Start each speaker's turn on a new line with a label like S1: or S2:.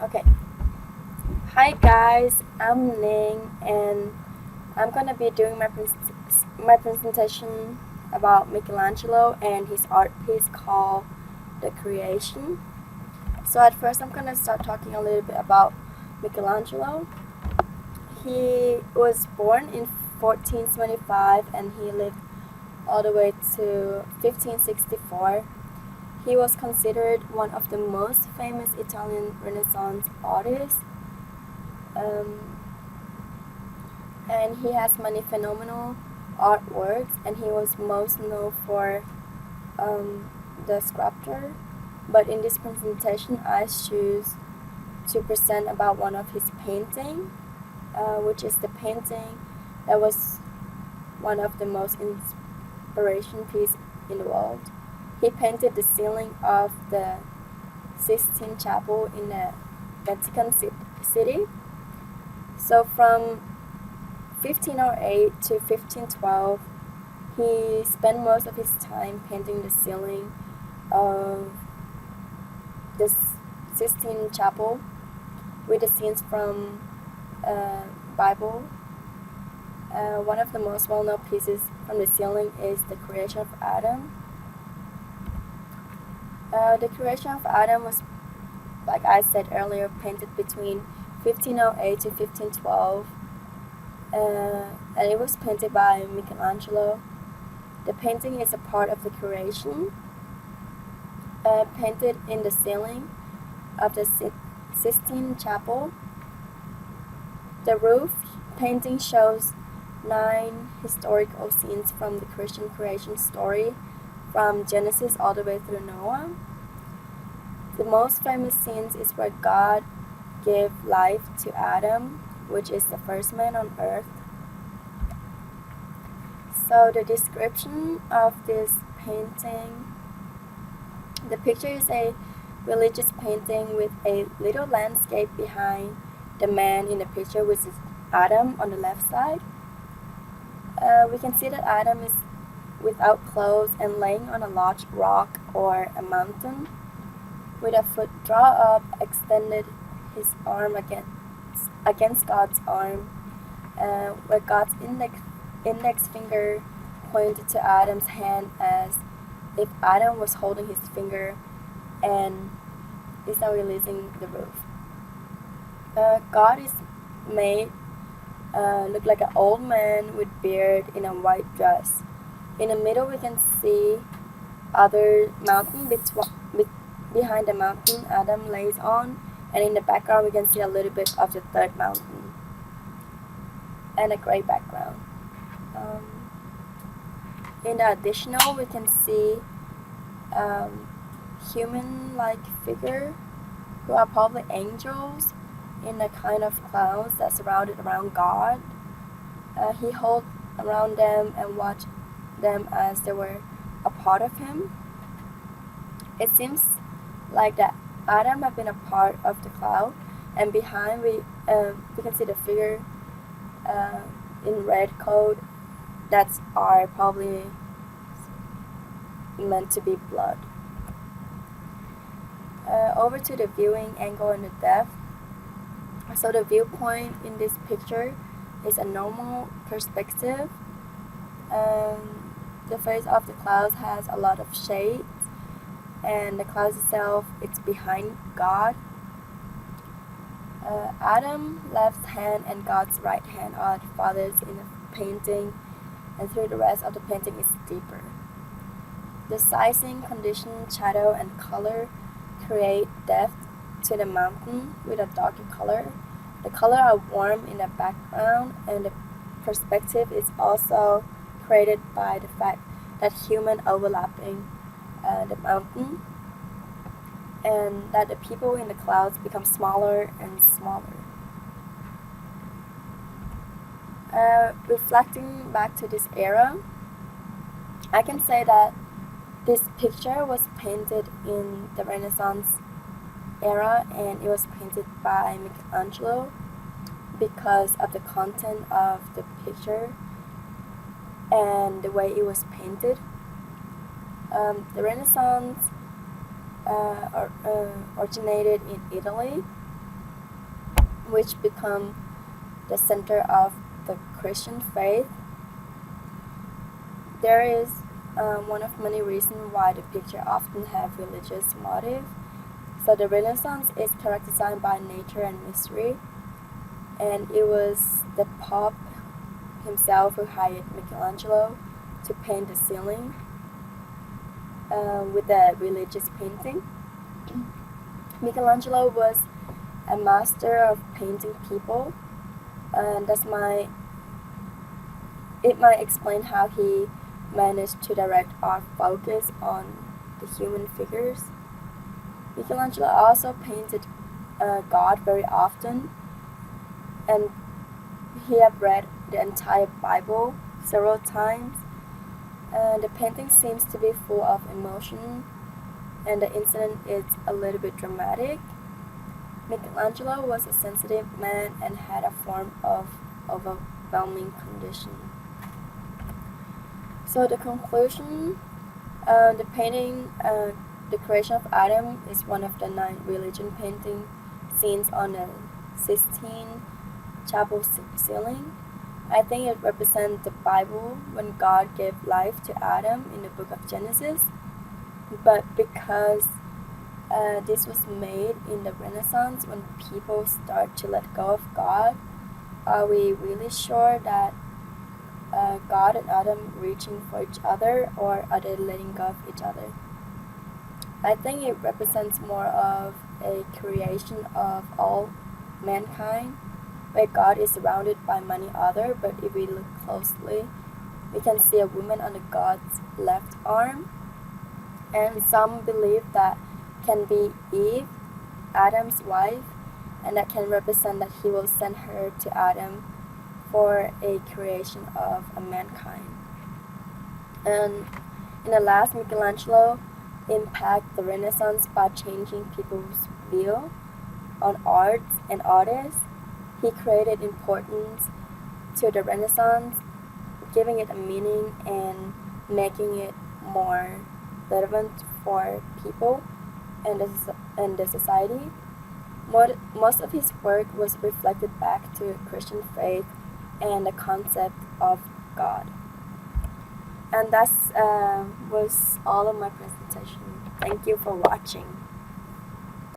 S1: Okay. Hi guys, I'm Ning and I'm gonna be doing my presentation about Michelangelo and his art piece called The Creation. So at first I'm gonna start talking a little bit about Michelangelo. He was born in 1475 and he lived all the way to 1564. He was considered one of the most famous Italian Renaissance artists. Um, and he has many phenomenal artworks, and he was most known for um, the sculpture. But in this presentation, I choose to present about one of his painting, which is the painting that was one of the most inspiration piece in the world. He painted the ceiling of the Sistine Chapel in the Vatican City. So from 1508 to 1512, he spent most of his time painting the ceiling of the Sistine Chapel with the scenes from Bible. One of the most well-known pieces from the ceiling is the creation of Adam. The creation of Adam was, like I said earlier, painted between 1508 to 1512. And it was painted by Michelangelo. The painting is a part of the creation, painted in the ceiling of the Sistine Chapel. The roof painting shows 9 historical scenes from the Christian creation story, from Genesis all the way through Noah. The most famous scenes is where God gave life to Adam, which is the first man on earth. So the description of this painting, the picture is a religious painting with a little landscape behind the man in the picture, which is Adam on the left side. We can see that Adam is without clothes and laying on a large rock or a mountain with a foot draw up, extended his arm against God's arm, where God's index finger pointed to Adam's hand as if Adam was holding his finger and is now releasing the roof. God is made look like an old man with beard in a white dress. In the middle we can see other mountain behind the mountain Adam lays on, and in the background we can see a little bit of the third mountain and a gray background. In the additional we can see human-like figure who are probably angels in a kind of clouds that surrounded around God. He held around them and watched them as they were a part of him. It seems like that Adam had been a part of the cloud, and behind we can see the figure in red coat that are probably meant to be blood. Over to the viewing angle and the depth. So the viewpoint in this picture is a normal perspective. The face of the clouds has a lot of shades, and the clouds itself, it's behind God. Adam's left hand and God's right hand are the fathers in the painting, and through the rest of the painting is deeper. The sizing, condition, shadow, and color create depth to the mountain with a darker color. The color are warm in the background, and the perspective is also created by the fact that human overlapping the mountain, and that the people in the clouds become smaller and smaller. Reflecting back to this era, I can say that this picture was painted in the Renaissance era, and it was painted by Michelangelo because of the content of the picture and the way it was painted. The Renaissance originated in Italy, which become the center of the Christian faith. There is one of many reasons why the picture often have religious motive. So the Renaissance is characterized by nature and mystery, and it was the Pope himself who hired Michelangelo to paint the ceiling with the religious painting. Michelangelo was a master of painting people, and it might explain how he managed to direct our focus on the human figures. Michelangelo also painted God very often, and he had read the entire Bible several times. The painting seems to be full of emotion, and the incident is a little bit dramatic. Michelangelo was a sensitive man and had a form of overwhelming condition. So the conclusion, the painting, the creation of Adam is one of the 9 religion painting scenes on the Sistine Chapel ceiling. I think it represents the Bible when God gave life to Adam in the book of Genesis. But because this was made in the Renaissance when people start to let go of God, are we really sure that God and Adam reaching for each other, or are they letting go of each other? I think it represents more of a creation of all mankind, where God is surrounded by many others, but if we look closely, we can see a woman on the God's left arm, and some believe that can be Eve, Adam's wife, and that can represent that he will send her to Adam for a creation of a mankind. And in the last, Michelangelo impacted the Renaissance by changing people's view on art and artists. He created importance to the Renaissance, giving it a meaning and making it more relevant for people and the society. Most of his work was reflected back to Christian faith and the concept of God. And that was all of my presentation. Thank you for watching.